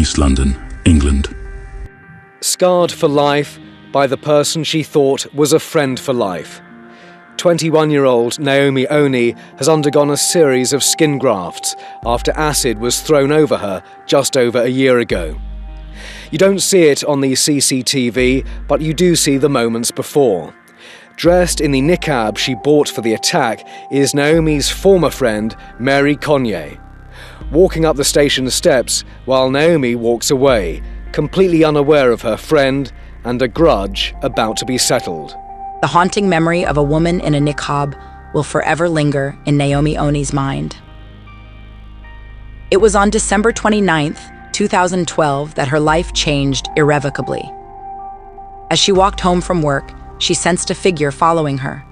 East London, England. Scarred for life by the person she thought was a friend for life. 21-year-old Naomi Oni has undergone a series of skin grafts after acid was thrown over her just over a year ago. You don't see it on the CCTV, but you do see the moments before. Dressed in the niqab she bought for the attack is Naomi's former friend, Mary Conye, walking up the station steps while Naomi walks away, completely unaware of her friend and a grudge about to be settled. The haunting memory of a woman in a niqab will forever linger in Naomi Oni's mind. It was on December 29th, 2012 that her life changed irrevocably. As she walked home from work, she sensed a figure following her.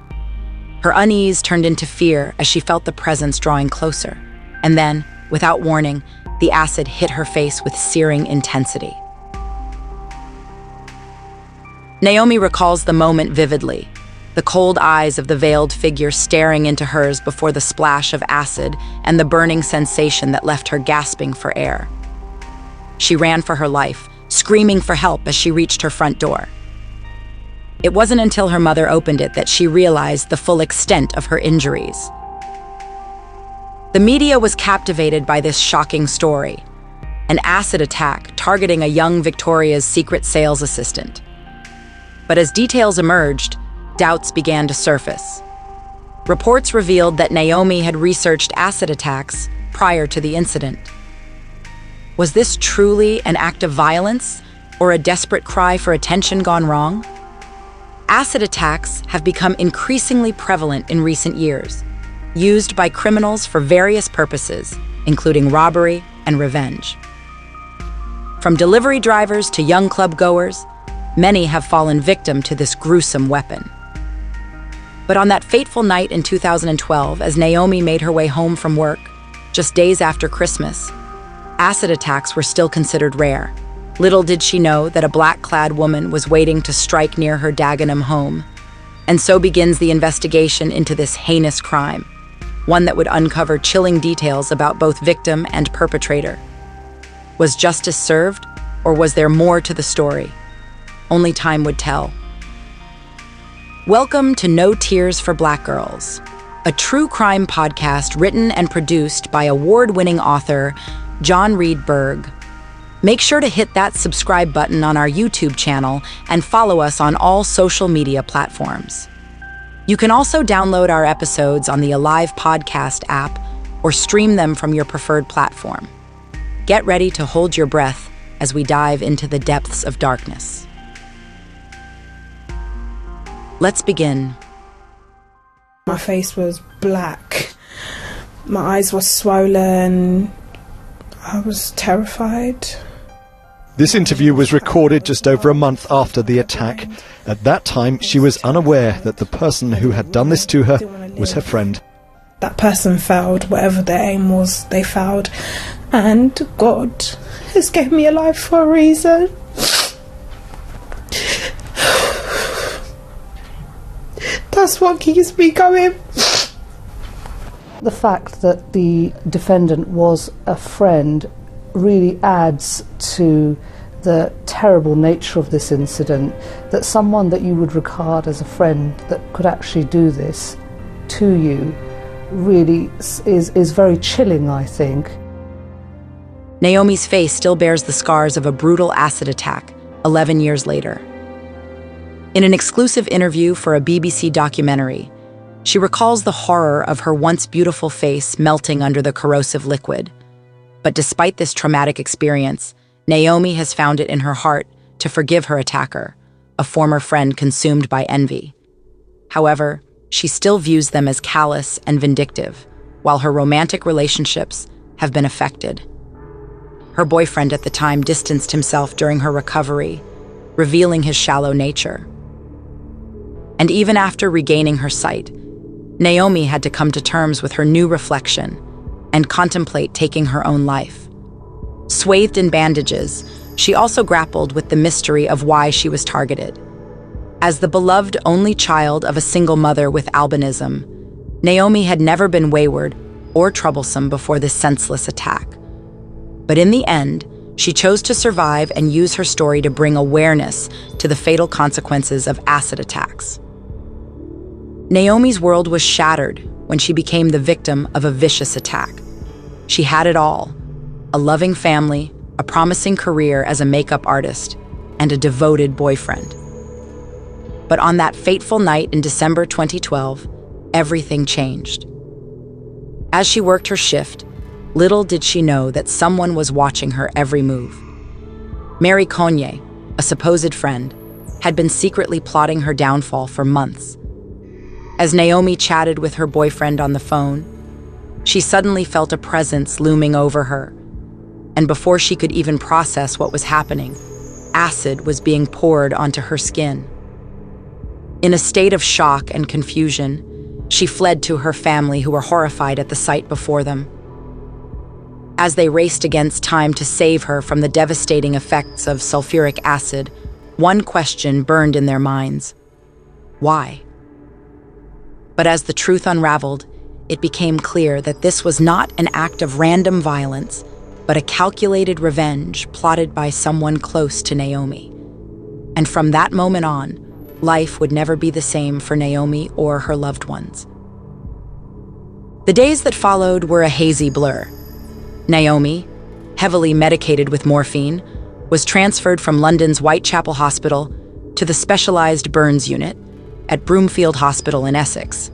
Her unease turned into fear as she felt the presence drawing closer. And then, without warning, the acid hit her face with searing intensity. Naomi recalls the moment vividly, the cold eyes of the veiled figure staring into hers before the splash of acid and the burning sensation that left her gasping for air. She ran for her life, screaming for help as she reached her front door. It wasn't until her mother opened it that she realized the full extent of her injuries. The media was captivated by this shocking story, an acid attack targeting a young Victoria's Secret sales assistant. But as details emerged, doubts began to surface. Reports revealed that Naomi had researched acid attacks prior to the incident. Was this truly an act of violence or a desperate cry for attention gone wrong? Acid attacks have become increasingly prevalent in recent years, used by criminals for various purposes, including robbery and revenge. From delivery drivers to young club goers, many have fallen victim to this gruesome weapon. But on that fateful night in 2012, as Naomi made her way home from work, just days after Christmas, acid attacks were still considered rare. Little did she know that a black-clad woman was waiting to strike near her Dagenham home. And so begins the investigation into this heinous crime, one that would uncover chilling details about both victim and perpetrator. Was justice served, or was there more to the story? Only time would tell. Welcome to No Tears for Black Girls, a true crime podcast written and produced by award-winning author John Reedburg. Make sure to hit that subscribe button on our YouTube channel and follow us on all social media platforms. You can also download our episodes on the Alive Podcast app or stream them from your preferred platform. Get ready to hold your breath as we dive into the depths of darkness. Let's begin. My face was black. My eyes were swollen. I was terrified. This interview was recorded just over a month after the attack. At that time, she was unaware that the person who had done this to her was her friend. That person failed. Whatever their aim was, they failed. And God has given me a life for a reason. That's what keeps me going. The fact that the defendant was a friend really adds to the terrible nature of this incident, that someone that you would regard as a friend that could actually do this to you really is very chilling, I think. Naomi's face still bears the scars of a brutal acid attack 11 years later. In an exclusive interview for a BBC documentary, she recalls the horror of her once beautiful face melting under the corrosive liquid. But despite this traumatic experience, Naomi has found it in her heart to forgive her attacker, a former friend consumed by envy. However, she still views them as callous and vindictive, while her romantic relationships have been affected. Her boyfriend at the time distanced himself during her recovery, revealing his shallow nature. And even after regaining her sight, Naomi had to come to terms with her new reflection and contemplate taking her own life. Swathed in bandages, she also grappled with the mystery of why she was targeted. As the beloved only child of a single mother with albinism, Naomi had never been wayward or troublesome before this senseless attack. But in the end, She chose to survive and use her story to bring awareness to the fatal consequences of acid attacks. Naomi's world was shattered when she became the victim of a vicious attack. She had it all: a loving family, a promising career as a makeup artist, and a devoted boyfriend. But on that fateful night in December 2012, everything changed. As she worked her shift, little did she know that someone was watching her every move. Mary Conye, a supposed friend, had been secretly plotting her downfall for months. As Naomi chatted with her boyfriend on the phone, she suddenly felt a presence looming over her, and before she could even process what was happening, acid was being poured onto her skin. In a state of shock and confusion, she fled to her family, who were horrified at the sight before them. As they raced against time to save her from the devastating effects of sulfuric acid, one question burned in their minds: why? But as the truth unraveled, it became clear that this was not an act of random violence, but a calculated revenge plotted by someone close to Naomi. And from that moment on, life would never be the same for Naomi or her loved ones. The days that followed were a hazy blur. Naomi, heavily medicated with morphine, was transferred from London's Whitechapel Hospital to the specialized burns unit at Broomfield Hospital in Essex.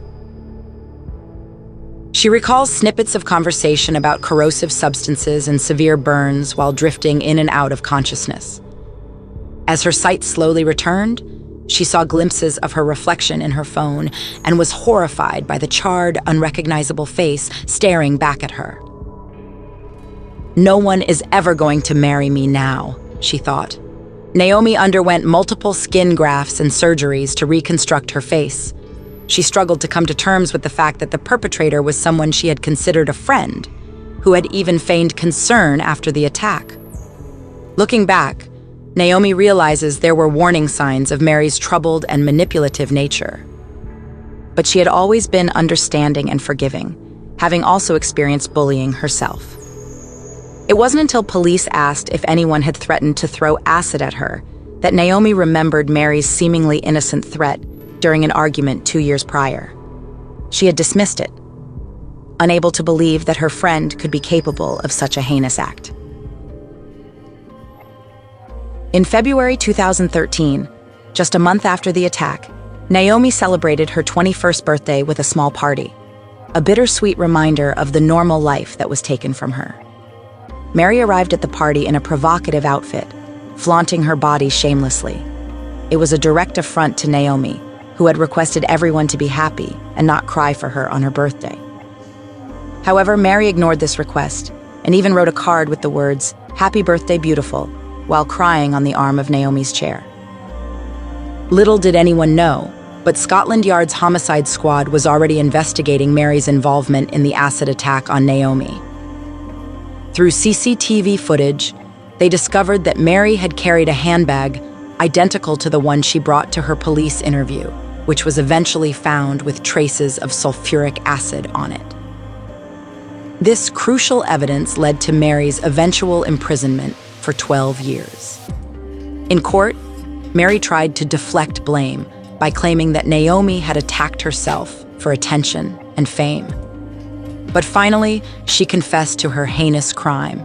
She recalls snippets of conversation about corrosive substances and severe burns while drifting in and out of consciousness. As her sight slowly returned, she saw glimpses of her reflection in her phone and was horrified by the charred, unrecognizable face staring back at her. "No one is ever going to marry me now," she thought. Naomi underwent multiple skin grafts and surgeries to reconstruct her face. She struggled to come to terms with the fact that the perpetrator was someone she had considered a friend, who had even feigned concern after the attack. Looking back, Naomi realizes there were warning signs of Mary's troubled and manipulative nature. But she had always been understanding and forgiving, having also experienced bullying herself. It wasn't until police asked if anyone had threatened to throw acid at her that Naomi remembered Mary's seemingly innocent threat during an argument 2 years prior. She had dismissed it, unable to believe that her friend could be capable of such a heinous act. In February 2013, just a month after the attack, Naomi celebrated her 21st birthday with a small party, a bittersweet reminder of the normal life that was taken from her. Mary arrived at the party in a provocative outfit, flaunting her body shamelessly. It was a direct affront to Naomi, who had requested everyone to be happy and not cry for her on her birthday. However, Mary ignored this request and even wrote a card with the words, "Happy birthday, beautiful," while crying on the arm of Naomi's chair. Little did anyone know, but Scotland Yard's homicide squad was already investigating Mary's involvement in the acid attack on Naomi. Through CCTV footage, they discovered that Mary had carried a handbag identical to the one she brought to her police interview, which was eventually found with traces of sulfuric acid on it. This crucial evidence led to Mary's eventual imprisonment for 12 years. In court, Mary tried to deflect blame by claiming that Naomi had attacked herself for attention and fame. But finally, she confessed to her heinous crime,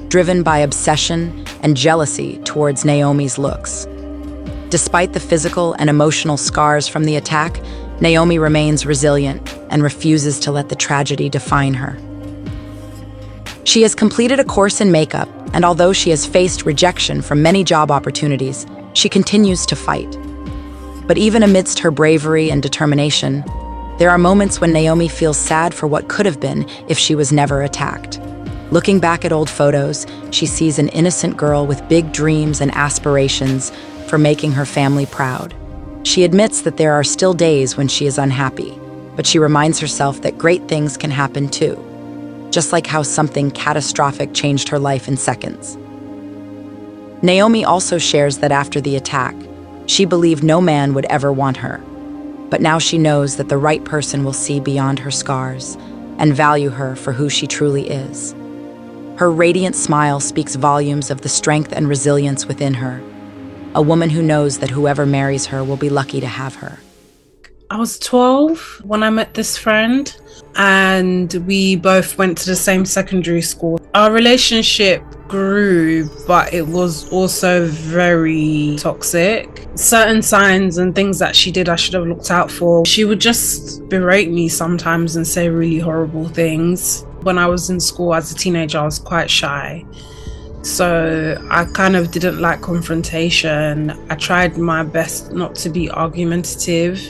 driven by obsession and jealousy towards Naomi's looks. Despite the physical and emotional scars from the attack, Naomi remains resilient and refuses to let the tragedy define her. She has completed a course in makeup, and although she has faced rejection from many job opportunities, she continues to fight. But even amidst her bravery and determination, there are moments when Naomi feels sad for what could have been if she was never attacked. Looking back at old photos, she sees an innocent girl with big dreams and aspirations for making her family proud. She admits that there are still days when she is unhappy, but she reminds herself that great things can happen too, just like how something catastrophic changed her life in seconds. Naomi also shares that after the attack, she believed no man would ever want her, but now she knows that the right person will see beyond her scars and value her for who she truly is. Her radiant smile speaks volumes of the strength and resilience within her. A woman who knows that whoever marries her will be lucky to have her. I was 12 when I met this friend, and we both went to the same secondary school. Our relationship grew, but it was also very toxic. Certain signs and things that she did I should have looked out for. She would just berate me sometimes and say really horrible things. When I was in school as a teenager, I was quite shy. So I kind of didn't like confrontation. I tried my best not to be argumentative.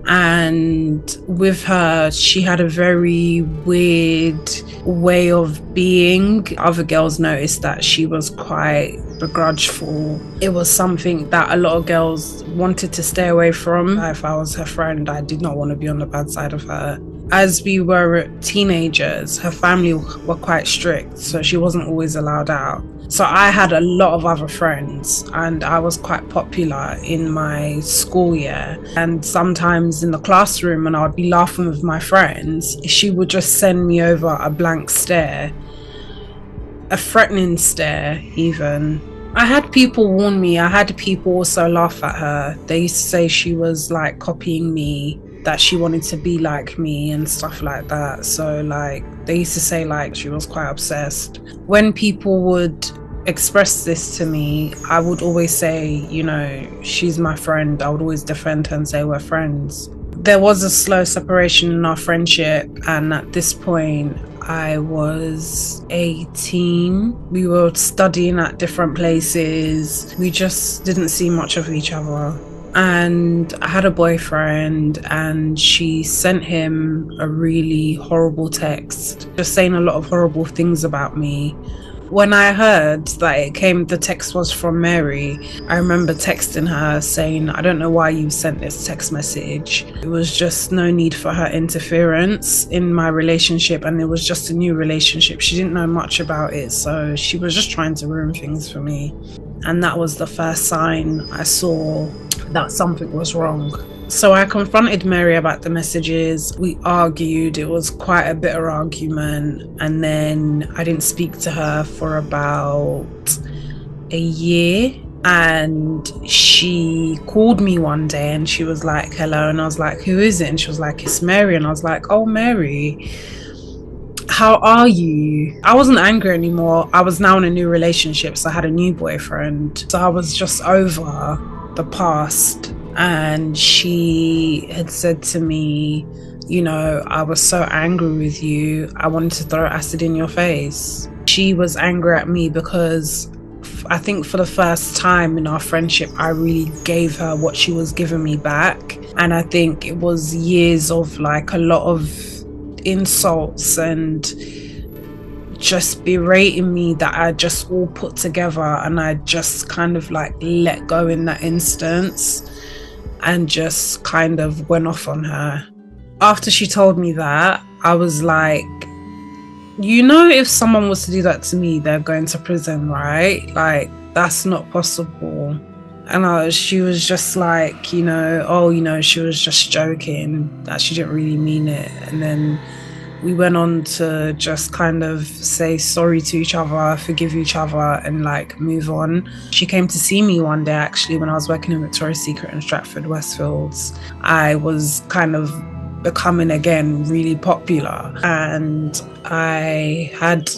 And with her, she had a very weird way of being. Other girls noticed that she was quite begrudgeful. It was something that a lot of girls wanted to stay away from. If I was her friend, I did not want to be on the bad side of her. As we were teenagers, her family were quite strict, so she wasn't always allowed out. So I had a lot of other friends, and I was quite popular in my school year. And sometimes in the classroom, when I would be laughing with my friends, she would just send me over a blank stare, a threatening stare even. I had people warn me. I had people also laugh at her. They used to say she was like copying me, that she wanted to be like me and stuff like that. So like they used to say like she was quite obsessed. When people would express this to me, I would always say, you know, she's my friend. I would always defend her and say we're friends. There was a slow separation in our friendship, and at this point I was 18. We were studying at different places. We just didn't see much of each other. And I had a boyfriend, and she sent him a really horrible text, just saying a lot of horrible things about me. When I heard that the text was from Mary, I remember texting her saying, I don't know why you sent this text message. It was just no need for her interference in my relationship, and it was just a new relationship. She didn't know much about it, so she was just trying to ruin things for me. And that was the first sign I saw that something was wrong. So I confronted Mary about the messages. We argued. It was quite a bitter argument. And then I didn't speak to her for about a year. And she called me one day and she was like, hello. And I was like, who is it? And she was like, it's Mary. And I was like, oh, Mary, how are you? I wasn't angry anymore. I was now in a new relationship. So I had a new boyfriend. So I was just over the past. And she had said to me, you know, I was so angry with you, I wanted to throw acid in your face. She was angry at me because I think for the first time in our friendship, I really gave her what she was giving me back. And I think it was years of like a lot of insults and just berating me that I just all put together, and I just kind of like let go in that instance and just kind of went off on her. After she told me that, I was like, you know, if someone was to do that to me, they're going to prison, right? Like, that's not possible. And she was just like, you know, oh, you know, she was just joking, that she didn't really mean it. And then we went on to just kind of say sorry to each other, forgive each other, and like move on. She came to see me one day, actually, when I was working in Victoria's Secret in Stratford, Westfields. I was kind of becoming again really popular, and I had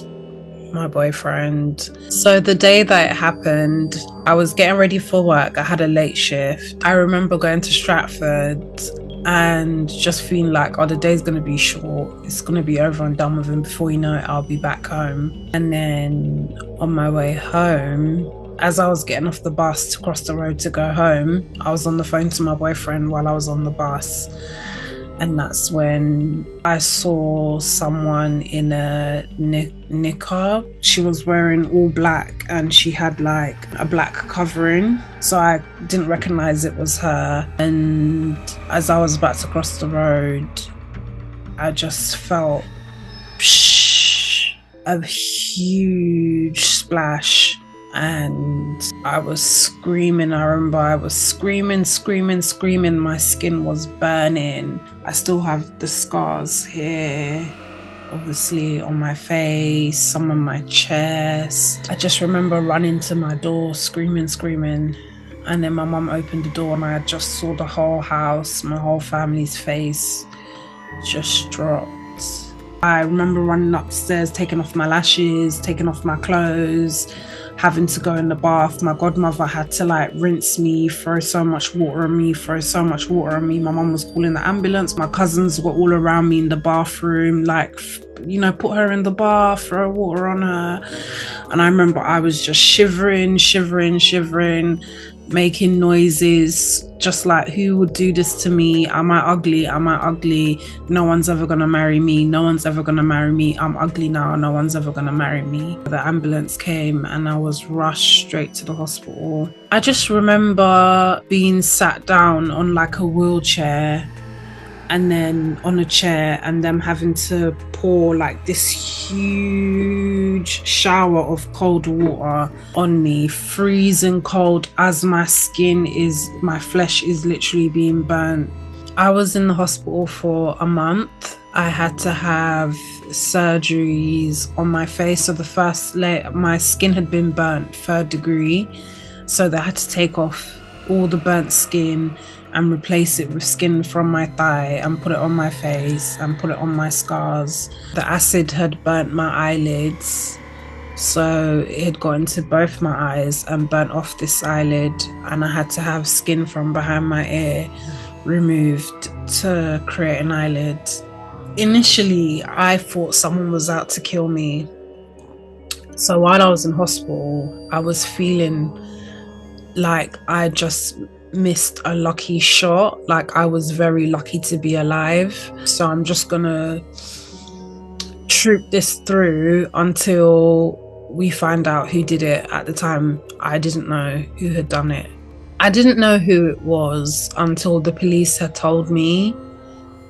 my boyfriend. So the day that it happened, I was getting ready for work. I had a late shift. I remember going to Stratford and just feeling like, oh, the day's gonna be short, it's gonna be over and done with, and before you know it, I'll be back home. And then on my way home, as I was getting off the bus to cross the road to go home, I was on the phone to my boyfriend while I was on the bus. And that's when I saw someone in a niqab. She was wearing all black and she had like a black covering. So I didn't recognize it was her. And as I was about to cross the road, I just felt a huge splash. And I was screaming. I remember I was screaming. My skin was burning. I still have the scars here obviously on my face, some on my chest. I just remember running to my door, screaming. And then my mum opened the door and I just saw the whole house, my whole family's face just dropped. I remember running upstairs, taking off my lashes, taking off my clothes, having to go in the bath. My godmother had to rinse me, throw so much water on me. My mum was calling the ambulance. My cousins were all around me in the bathroom, put her in the bath, throw water on her. And I remember I was just shivering, making noises, just like, who would do this to me? Am I ugly? No one's ever gonna marry me. I'm ugly now. No one's ever gonna marry me. The ambulance came and I was rushed straight to the hospital. I just remember being sat down on a wheelchair and then on a chair, and them having to pour this huge shower of cold water on me, freezing cold, as my flesh is literally being burnt. I was in the hospital for a month. I had to have surgeries on my face. So the first layer, my skin had been burnt 3rd degree. So they had to take off all the burnt skin and replace it with skin from my thigh and put it on my face and put it on my scars. The acid had burnt my eyelids, so it had got into both my eyes and burnt off this eyelid, and I had to have skin from behind my ear removed to create an eyelid. Initially, I thought someone was out to kill me. So while I was in hospital, I was feeling like I just missed a lucky shot. I was very lucky to be alive. So I'm just gonna troop this through until we find out who did it. At the time, I didn't know who had done it. I didn't know who it was until the police had told me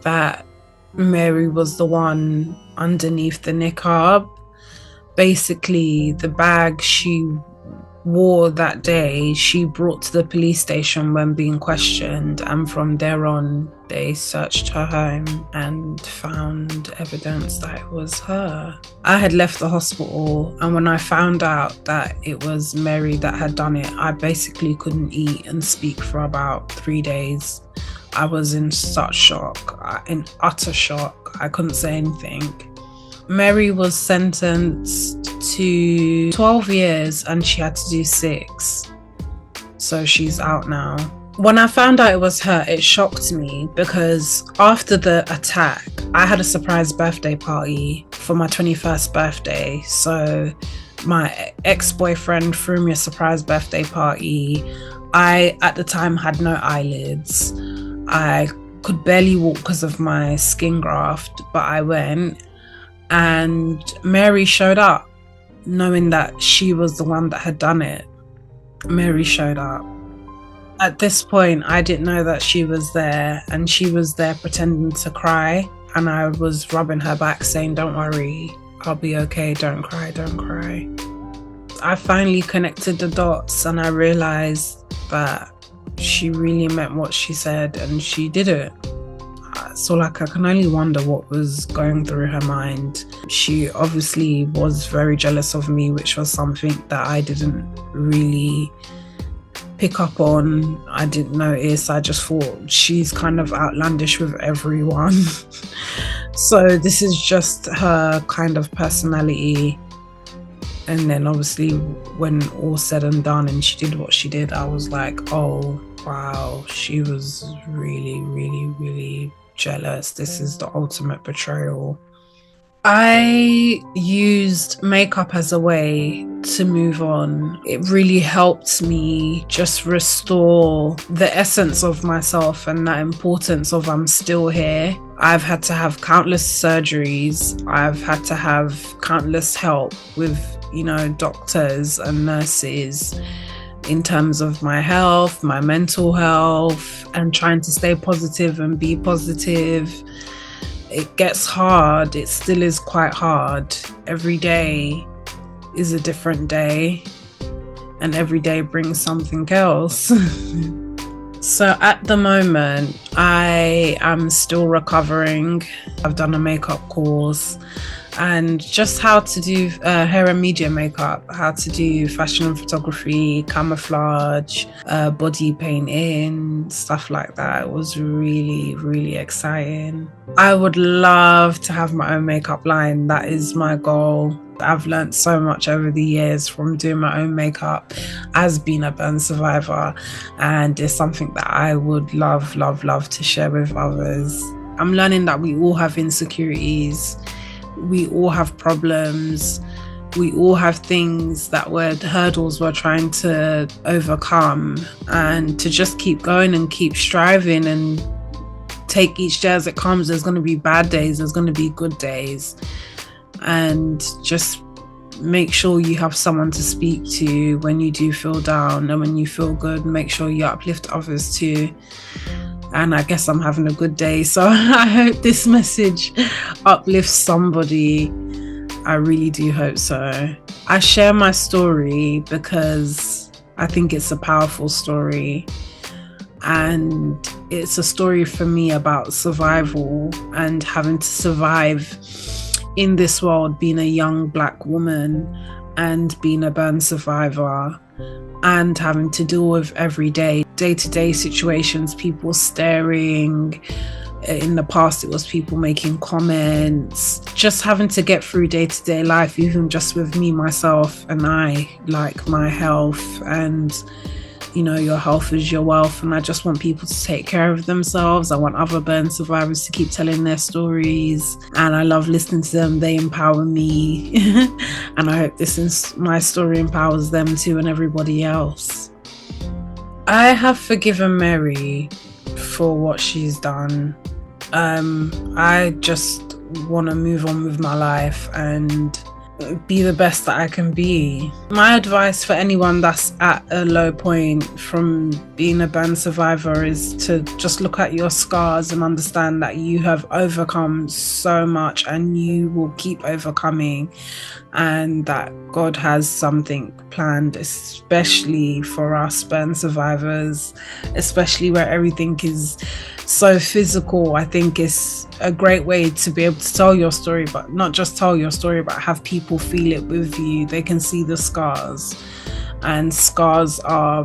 that Mary was the one underneath the niqab. Basically, the bag she wore that day, she brought to the police station when being questioned, and from there on they searched her home and found evidence that it was her. I had left the hospital, and when I found out that it was Mary that had done it, I basically couldn't eat and speak for about 3 days. I was in such shock, in utter shock. I couldn't say anything. Mary was sentenced to 12 years and she had to do 6. So she's out now. When I found out it was her, it shocked me because after the attack, I had a surprise birthday party for my 21st birthday. So my ex-boyfriend threw me a surprise birthday party. I, at the time, had no eyelids. I could barely walk because of my skin graft, but I went. And Mary showed up, knowing that she was the one that had done it. Mary showed up. At this point, I didn't know that she was there, and she was there pretending to cry. And I was rubbing her back saying, "Don't worry, I'll be okay, don't cry." I finally connected the dots and I realized that she really meant what she said and she did it. So I can only wonder what was going through her mind. She obviously was very jealous of me, which was something that I didn't really pick up on. I didn't notice. I just thought she's kind of outlandish with everyone. So this is just her kind of personality. And then obviously when all said and done and she did what she did, I was like, oh wow, she was really, really, really jealous. This is the ultimate betrayal. I used makeup as a way to move on. It really helped me just restore the essence of myself and that importance of I'm still here. I've had to have countless surgeries. I've had to have countless help with, doctors and nurses in terms of my health, my mental health, and trying to stay positive and be positive. It gets hard. It still is quite hard. Every day is a different day, and every day brings something else. So at the moment, I am still recovering. I've done a makeup course and just how to do hair and media makeup, how to do fashion and photography, camouflage, body painting, stuff like that. It was really, really exciting. I would love to have my own makeup line. That is my goal. I've learned so much over the years from doing my own makeup as being a burn survivor, and it's something that I would love to share with others. I'm learning that we all have insecurities, we all have problems, we all have things that were hurdles we're trying to overcome, and to just keep going and keep striving and take each day as it comes. There's going to be bad days, there's going to be good days, and just make sure you have someone to speak to when you do feel down, and when you feel good, make sure you uplift others too. And I guess I'm having a good day, so I hope this message uplifts somebody. I really do hope so. I share my story because I think it's a powerful story, and it's a story for me about survival and having to survive in this world, being a young Black woman and being a burn survivor, and having to deal with day-to-day situations, people staring. In the past, it was people making comments, just having to get through day-to-day life, even just with me, myself, and I, like my health. And you know, your health is your wealth, and I just want people to take care of themselves. I want other burn survivors to keep telling their stories, and I love listening to them. They empower me and I hope my story empowers them too, and everybody else. I have forgiven Mary for what she's done. I just want to move on with my life and be the best that I can be. My advice for anyone that's at a low point from being a burn survivor is to just look at your scars and understand that you have overcome so much and you will keep overcoming, and that God has something planned, especially for us burn survivors, especially where everything is so physical. I think it's a great way to be able to tell your story, but not just tell your story, but have people feel it with you. They can see the scars, and scars are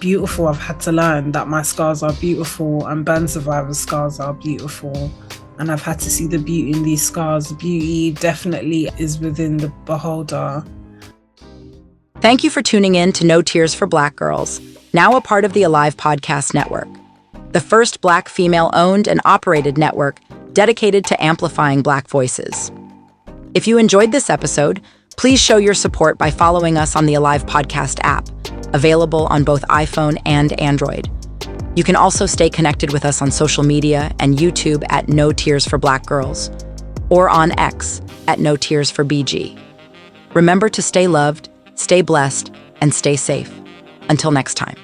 beautiful. I've had to learn that my scars are beautiful, and burn survivor scars are beautiful, and I've had to see the beauty in these scars. The beauty definitely is within the beholder. Thank you for tuning in to No Tears for Black Girls, now a part of the Alive Podcast Network, the first Black female-owned and operated network dedicated to amplifying Black voices. If you enjoyed this episode, please show your support by following us on the Alive Podcast app, available on both iPhone and Android. You can also stay connected with us on social media and YouTube at No Tears for Black Girls, or on X at No Tears for BG. Remember to stay loved, stay blessed, and stay safe. Until next time.